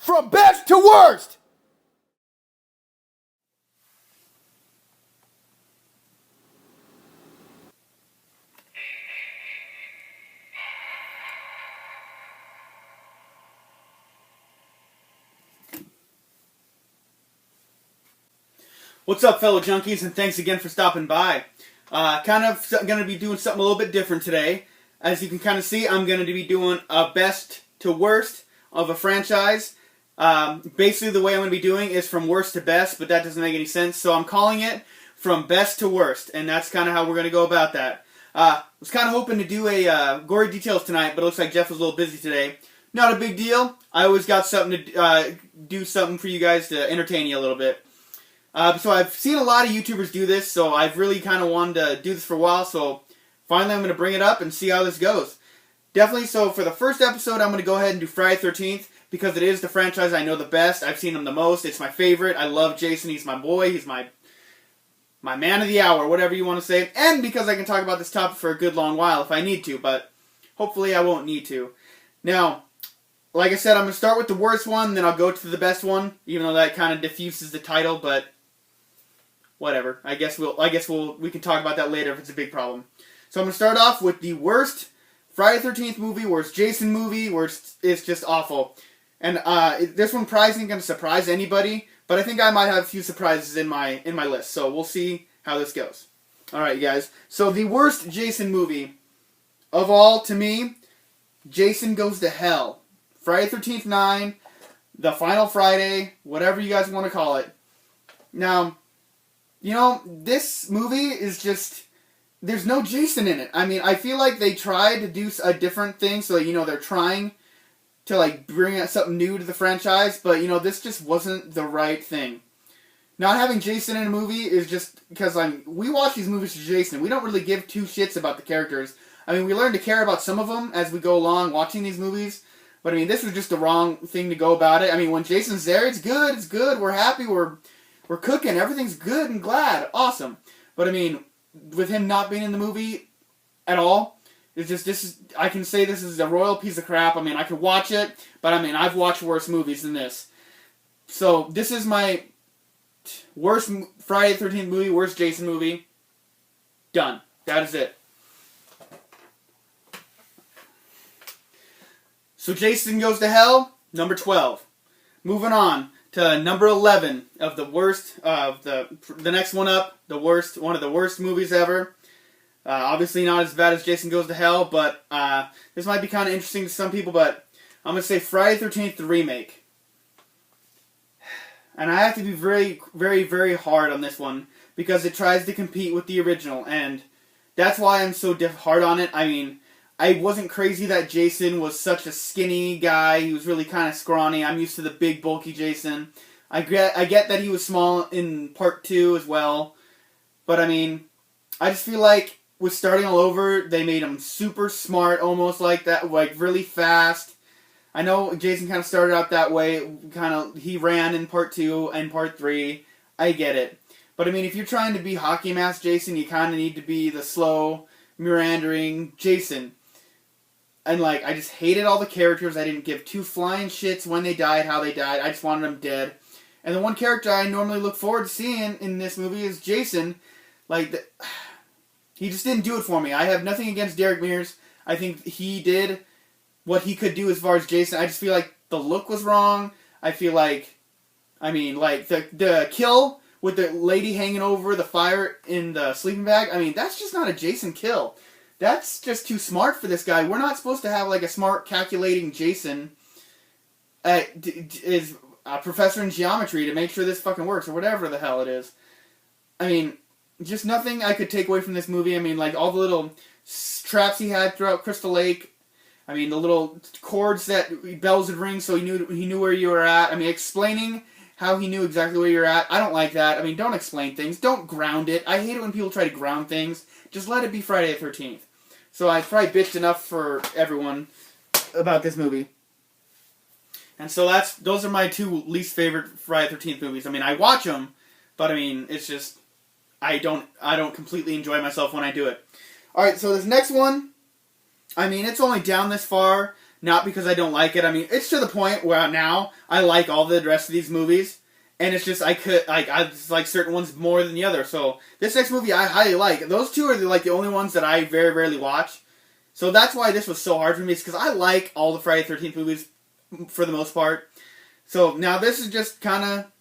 From best to worst! What's up, fellow junkies, and thanks again for stopping by. Kind of going to be doing something a little bit different today. As you can kind of see, I'm going to be doing a best to worst of a franchise. Basically, the way I'm going to be doing is from worst to best, but that doesn't make any sense. So I'm calling it from best to worst, and that's kind of how we're going to go about that. I was kind of hoping to do a gory details tonight, but it looks like Jeff was a little busy today. Not a big deal. I always got something to do something for you guys to entertain you a little bit. So I've seen a lot of YouTubers do this, so I've really kind of wanted to do this for a while, so finally I'm going to bring it up and see how this goes. Definitely, so for the first episode, I'm going to go ahead and do Friday the 13th, because it is the franchise I know the best. I've seen him the most. It's my favorite. I love Jason. He's my boy. He's my man of the hour, whatever you want to say. And because I can talk about this topic for a good long while if I need to, but hopefully I won't need to. Now, like I said, I'm going to start with the worst one, then I'll go to the best one, even though that kind of diffuses the title, but whatever. I guess we can talk about that later if it's a big problem. So I'm going to start off with the worst Friday the 13th movie, worst Jason movie, worst it's just awful. And this one probably isn't going to surprise anybody, but I think I might have a few surprises in my list. So we'll see how this goes. Alright, you guys. So the worst Jason movie of all, to me, Jason Goes to Hell. Friday the 13th 9, The Final Friday, whatever you guys want to call it. Now, you know, this movie is just, there's no Jason in it. I mean, I feel like they tried to do a different thing, so, you know, they're trying to, like, bring out something new to the franchise, but, you know, this just wasn't the right thing. Not having Jason in a movie is just, because, we watch these movies for Jason. We don't really give two shits about the characters. I mean, we learn to care about some of them as we go along watching these movies, but, I mean, this was just the wrong thing to go about it. I mean, when Jason's there, it's good, we're happy, we're cooking, everything's good and glad, awesome. But I mean, with him not being in the movie at all, it's just, I can say this is a royal piece of crap. I mean, I could watch it, but I mean, I've watched worse movies than this. So, this is my worst Friday the 13th movie, worst Jason movie. Done. That is it. So, Jason Goes to Hell, number 12. Moving on to number 11 of the worst, the next one up, one of the worst movies ever. Obviously not as bad as Jason Goes to Hell, but this might be kind of interesting to some people, but I'm going to say Friday the 13th, the remake. And I have to be very, very, very hard on this one, because it tries to compete with the original, and that's why I'm so hard on it. I mean, I wasn't crazy that Jason was such a skinny guy. He was really kind of scrawny. I'm used to the big, bulky Jason. I get that he was small in part 2 as well. But, I mean, I just feel like with starting all over, they made him super smart, almost like that, like really fast. I know Jason kind of started out that way. He ran in part 2 and part 3. I get it. But, I mean, if you're trying to be hockey mask Jason, you kind of need to be the slow, meandering Jason. And, like, I just hated all the characters. I didn't give two flying shits when they died, how they died. I just wanted them dead. And the one character I normally look forward to seeing in this movie is Jason. Like, he just didn't do it for me. I have nothing against Derek Mears. I think he did what he could do as far as Jason. I just feel like the look was wrong. I feel like, I mean, like, the kill with the lady hanging over the fire in the sleeping bag, I mean, that's just not a Jason kill. That's just too smart for this guy. We're not supposed to have, like, a smart, calculating Jason is a professor in geometry to make sure this fucking works, or whatever the hell it is. I mean, just nothing I could take away from this movie. I mean, like, all the little traps he had throughout Crystal Lake. I mean, the little chords that bells would ring so he knew where you were at. I mean, explaining how he knew exactly where you're at. I don't like that. I mean, don't explain things. Don't ground it. I hate it when people try to ground things. Just let it be Friday the 13th. So I probably bitched enough for everyone about this movie. And so those are my two least favorite Friday the 13th movies. I mean, I watch them, but I mean, it's just, I don't completely enjoy myself when I do it. Alright, so this next one, I mean, it's only down this far. not because I don't like it. I mean, it's to the point where now I like all the rest of these movies, and it's just I just like certain ones more than the other. So this next movie I highly like. Those two are the only ones that I very rarely watch. So that's why this was so hard for me, because I like all the Friday the 13th movies for the most part. So now this is just kind of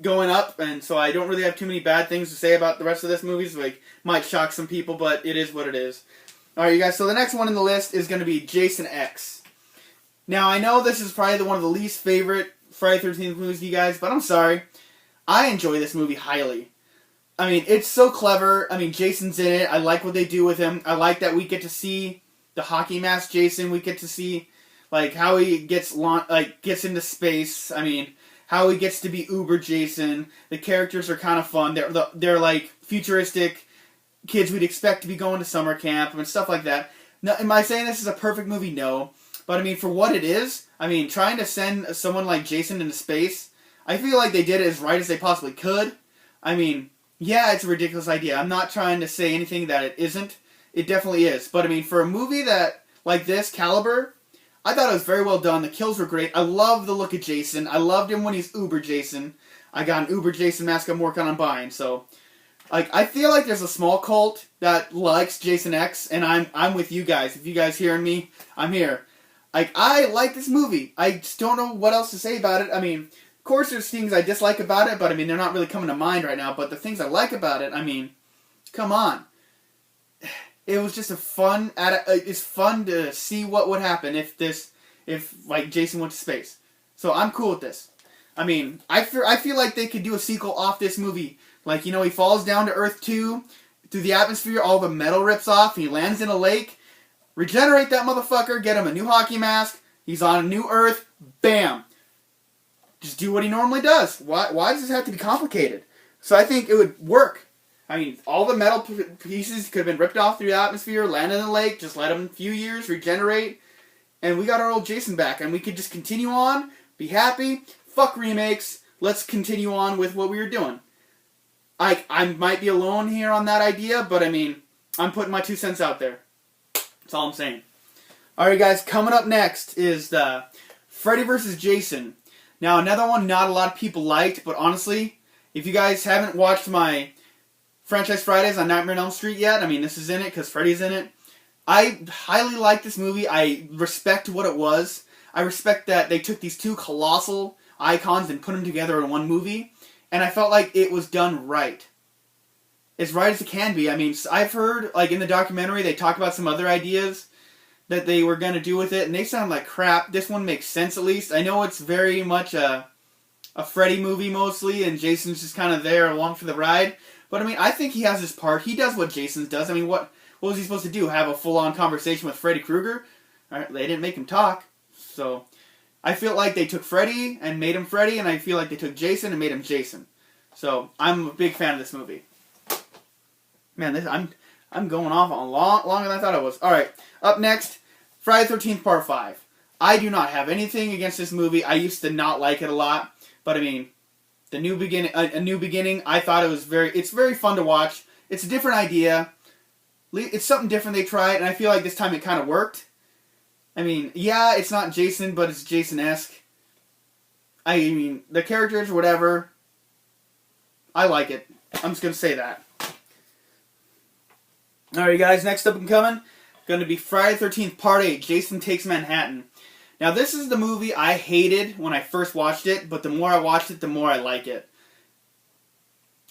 going up, and so I don't really have too many bad things to say about the rest of this movie. So might shock some people, but it is what it is. Alright, you guys, so the next one in the list is going to be Jason X. Now, I know this is probably one of the least favorite Friday the 13th movies to you guys, but I'm sorry. I enjoy this movie highly. I mean, it's so clever. I mean, Jason's in it. I like what they do with him. I like that we get to see the hockey mask Jason. We get to see how he gets into space. I mean, how he gets to be Uber Jason. The characters are kind of fun. They're like futuristic kids we'd expect to be going to summer camp and stuff like that. Now, am I saying this is a perfect movie? No. But I mean, for what it is, I mean, trying to send someone like Jason into space, I feel like they did it as right as they possibly could. I mean, yeah, it's a ridiculous idea. I'm not trying to say anything that it isn't. It definitely is. But I mean, for a movie that, like this caliber, I thought it was very well done. The kills were great. I love the look of Jason. I loved him when he's Uber Jason. I got an Uber Jason mask I'm working on buying, so I feel like there's a small cult that likes Jason X, and I'm with you guys. If you guys hearing me, I'm here. I like this movie. I just don't know what else to say about it. I mean, of course there's things I dislike about it, but I mean, they're not really coming to mind right now. But the things I like about it, I mean, come on. It was just it's fun to see what would happen if Jason went to space. So I'm cool with this. I mean, I feel like they could do a sequel off this movie. He falls down to Earth 2, through the atmosphere, all the metal rips off, he lands in a lake, regenerate that motherfucker, get him a new hockey mask, he's on a new Earth, bam. Just do what he normally does. Why does this have to be complicated? So I think it would work. I mean, all the metal pieces could have been ripped off through the atmosphere, landed in the lake, just let him a few years, regenerate, and we got our old Jason back, and we could just continue on, be happy, fuck remakes, let's continue on with what we were doing. I might be alone here on that idea, but I mean, I'm putting my 2 cents out there. That's all I'm saying. Alright guys, coming up next is the Freddy vs. Jason. Now another one not a lot of people liked, but honestly, if you guys haven't watched my Franchise Fridays on Nightmare on Elm Street yet, I mean, this is in it because Freddy's in it. I highly like this movie. I respect what it was. I respect that they took these two colossal icons and put them together in one movie. And I felt like it was done right. As right as it can be. I mean, I've heard, in the documentary, they talk about some other ideas that they were going to do with it, and they sound like crap. This one makes sense, at least. I know it's very much a Freddy movie, mostly, and Jason's just kind of there along for the ride. But, I mean, I think he has his part. He does what Jason does. I mean, what was he supposed to do? Have a full-on conversation with Freddy Krueger? They didn't make him talk, so I feel like they took Freddy and made him Freddy, and I feel like they took Jason and made him Jason. So I'm a big fan of this movie. Man, I'm going off on longer than I thought I was. All right, up next, Friday the 13th Part 5. I do not have anything against this movie. I used to not like it a lot, but I mean, a new beginning. I thought it's very fun to watch. It's a different idea. It's something different they tried, and I feel like this time it kind of worked. I mean, yeah, it's not Jason, but it's Jason-esque. I mean, the characters, whatever. I like it. I'm just going to say that. Alright, guys, next up and coming, going to be Friday the 13th Part 8, Jason Takes Manhattan. Now, this is the movie I hated when I first watched it, but the more I watched it, the more I like it.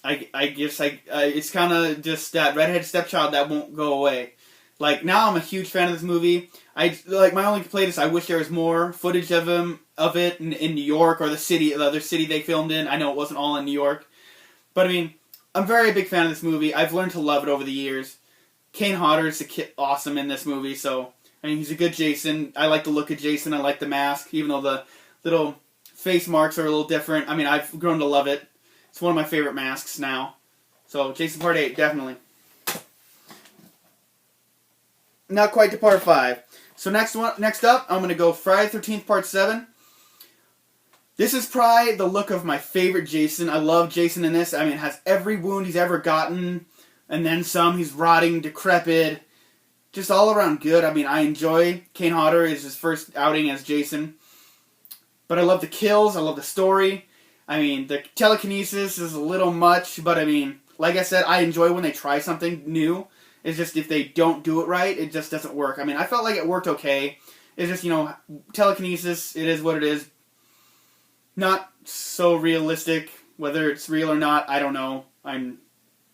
I guess it's kind of just that redheaded stepchild that won't go away. Now I'm a huge fan of this movie. My only complaint is I wish there was more footage of it in New York or the other city they filmed in. I know it wasn't all in New York. But I mean, I'm very big fan of this movie. I've learned to love it over the years. Kane Hodder's awesome in this movie, so I mean, he's a good Jason. I like the look of Jason. I like the mask, even though the little face marks are a little different. I mean, I've grown to love it. It's one of my favorite masks now. So, Jason Part 8, definitely. Not quite to Part 5. So next up, I'm going to go Friday the 13th Part 7. This is probably the look of my favorite Jason. I love Jason in this. I mean, it has every wound he's ever gotten, and then some. He's rotting, decrepit. just all around good. I mean, I enjoy Kane Hodder is his first outing as Jason, but I love the kills. I love the story. I mean, the telekinesis is a little much, but I mean, like I said, I enjoy when they try something new. It's just if they don't do it right, it just doesn't work. I mean, I felt like it worked okay. It's just, telekinesis, it is what it is. Not so realistic. Whether it's real or not, I don't know. I'm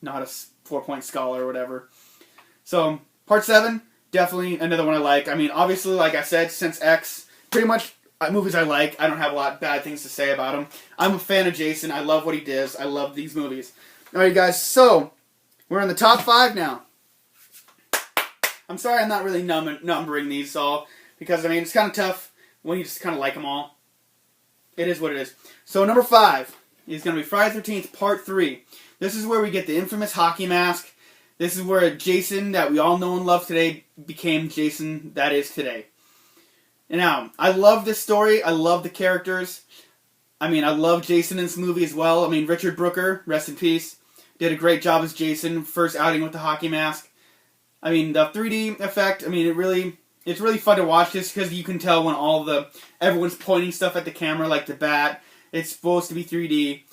not a 4-point scholar or whatever. So, Part 7, definitely another one I like. I mean, obviously, like I said, since X, pretty much movies I like. I don't have a lot of bad things to say about them. I'm a fan of Jason. I love what he does. I love these movies. Alright, guys, so we're in the top 5 now. I'm sorry I'm not really numbering these all, because, I mean, it's kind of tough when you just kind of like them all. It is what it is. So, number 5 is going to be Friday the 13th, Part 3. This is where we get the infamous hockey mask. This is where Jason, that we all know and love today, became Jason that is today. And now, I love this story. I love the characters. I mean, I love Jason in this movie as well. I mean, Richard Brooker, rest in peace, did a great job as Jason, first outing with the hockey mask. I mean, the 3D effect, I mean, it's really fun to watch just because you can tell when everyone's pointing stuff at the camera, like the bat. It's supposed to be 3D.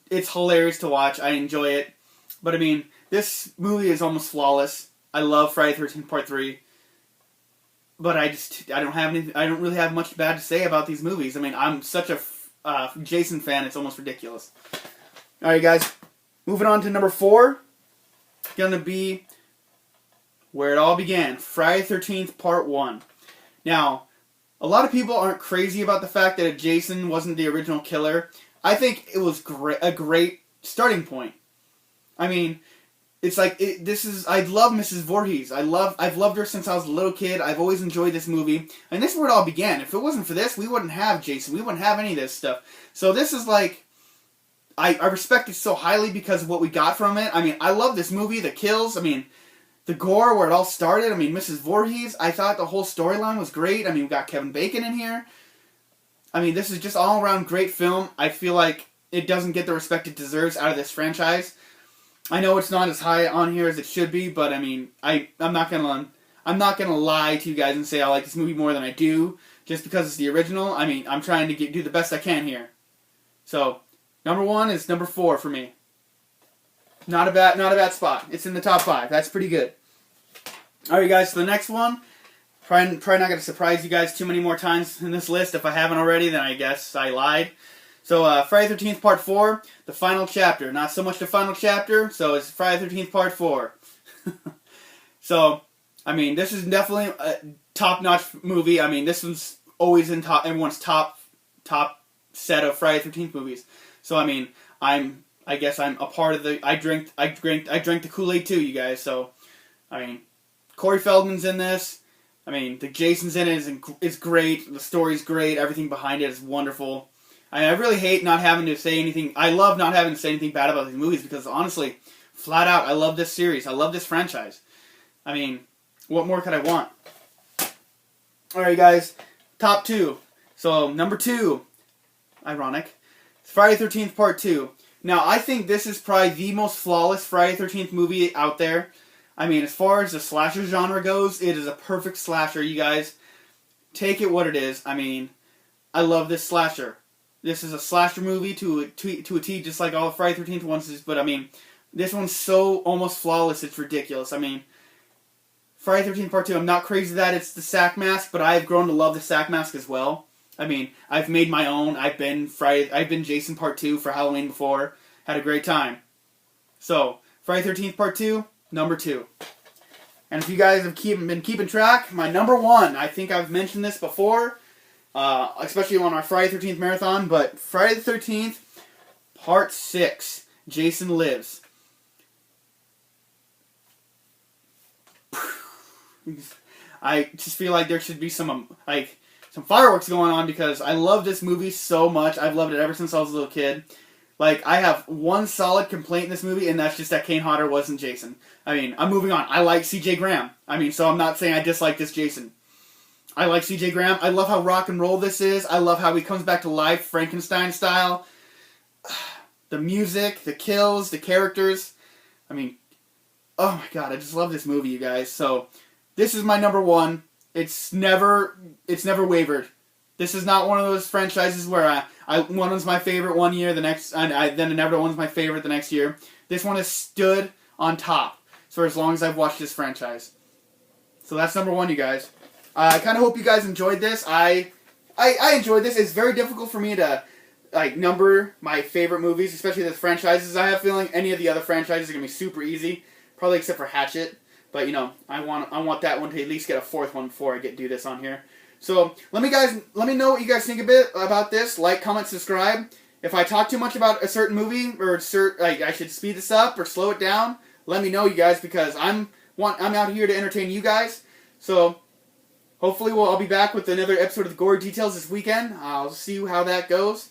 It's hilarious to watch. I enjoy it. But I mean, this movie is almost flawless. I love Friday the 13th Part 3. But I don't really have much bad to say about these movies. I mean, I'm such a Jason fan, it's almost ridiculous. Alright, guys. Moving on to number 4. Gonna be where it all began. Friday the 13th Part 1. Now, a lot of people aren't crazy about the fact that Jason wasn't the original killer. I think it was a great starting point. I mean, it's like, I love Mrs. Voorhees. I've loved her since I was a little kid. I've always enjoyed this movie. And this is where it all began. If it wasn't for this, we wouldn't have Jason. We wouldn't have any of this stuff. So this is like, I respect it so highly because of what we got from it. I mean, I love this movie, the kills, I mean, the gore, where it all started. I mean, Mrs. Voorhees, I thought the whole storyline was great. I mean, we got Kevin Bacon in here. I mean, this is just all around great film. I feel like it doesn't get the respect it deserves out of this franchise. I know it's not as high on here as it should be, but I mean, I'm not gonna lie to you guys and say I like this movie more than I do just because it's the original. I mean, I'm trying to do the best I can here. So, number 1 is number 4 for me. Not a bad spot. It's in the top 5. That's pretty good. Alright, guys, so the next one, probably not going to surprise you guys too many more times in this list. If I haven't already, then I guess I lied. So, Friday the 13th Part 4, the final chapter. Not so much the final chapter, so it's Friday the 13th Part 4. So, I mean, this is definitely a top-notch movie. I mean, this one's always in everyone's top set of Friday the 13th movies. So, I mean, I guess I'm a part of the. I drank the Kool-Aid too, you guys. So, I mean, Corey Feldman's in this. I mean, the Jason's in it is great. The story's great. Everything behind it is wonderful. I really hate not having to say anything. I love not having to say anything bad about these movies because honestly, flat out, I love this series. I love this franchise. I mean, what more could I want? All right, guys, top 2. So number 2, ironic, Friday the 13th Part 2. Now, I think this is probably the most flawless Friday the 13th movie out there. I mean, as far as the slasher genre goes, it is a perfect slasher, you guys. Take it what it is. I mean, I love this slasher. This is a slasher movie to a T, just like all the Friday the 13th ones. But, I mean, this one's so almost flawless, it's ridiculous. I mean, Friday the 13th Part 2, I'm not crazy that it's the sack mask, but I have grown to love the sack mask as well. I mean, I've made my own. I've been Jason Part 2 for Halloween before. Had a great time. So, Friday the 13th Part 2, number 2. And if you guys have been keeping track, my number 1, I think I've mentioned this before, especially on our Friday the 13th marathon, but Friday the 13th Part 6, Jason Lives. I just feel like there should be some fireworks going on because I love this movie so much. I've loved it ever since I was a little kid. Like, I have one solid complaint in this movie, and that's just that Kane Hodder wasn't Jason. I mean, I'm moving on. I like C.J. Graham. I mean, so I'm not saying I dislike this Jason. I like C.J. Graham. I love how rock and roll this is. I love how he comes back to life, Frankenstein style. The music, the kills, the characters. I mean, oh my god, I just love this movie, you guys. So, this is my number one. It's never wavered. This is not one of those franchises where one was my favorite one year, the next, then another one's my favorite the next year. This one has stood on top for as long as I've watched this franchise. So that's number one, you guys. I kind of hope you guys enjoyed this. I enjoyed this. It's very difficult for me to number my favorite movies, especially the franchises. I have a feeling any of the other franchises are gonna be super easy, probably except for Hatchet. But I want that one to at least get a fourth one before I do this on here. So let me know what you guys think a bit about this. Like, comment, subscribe. If I talk too much about a certain movie or I should speed this up or slow it down, let me know, you guys, because I'm out here to entertain you guys. So hopefully I'll be back with another episode of the Gory Details this weekend. I'll see how that goes.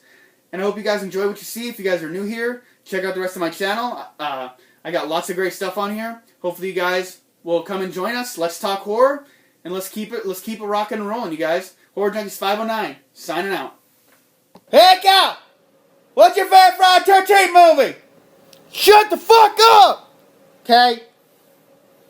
And I hope you guys enjoy what you see. If you guys are new here, check out the rest of my channel. I got lots of great stuff on here. Hopefully you guys will come and join us. Let's talk horror, and let's keep it rocking and rolling, you guys. Horror Junkies 509, signing out. Hey, Cal! What's your favorite Friday 13 movie? Shut the fuck up! Okay?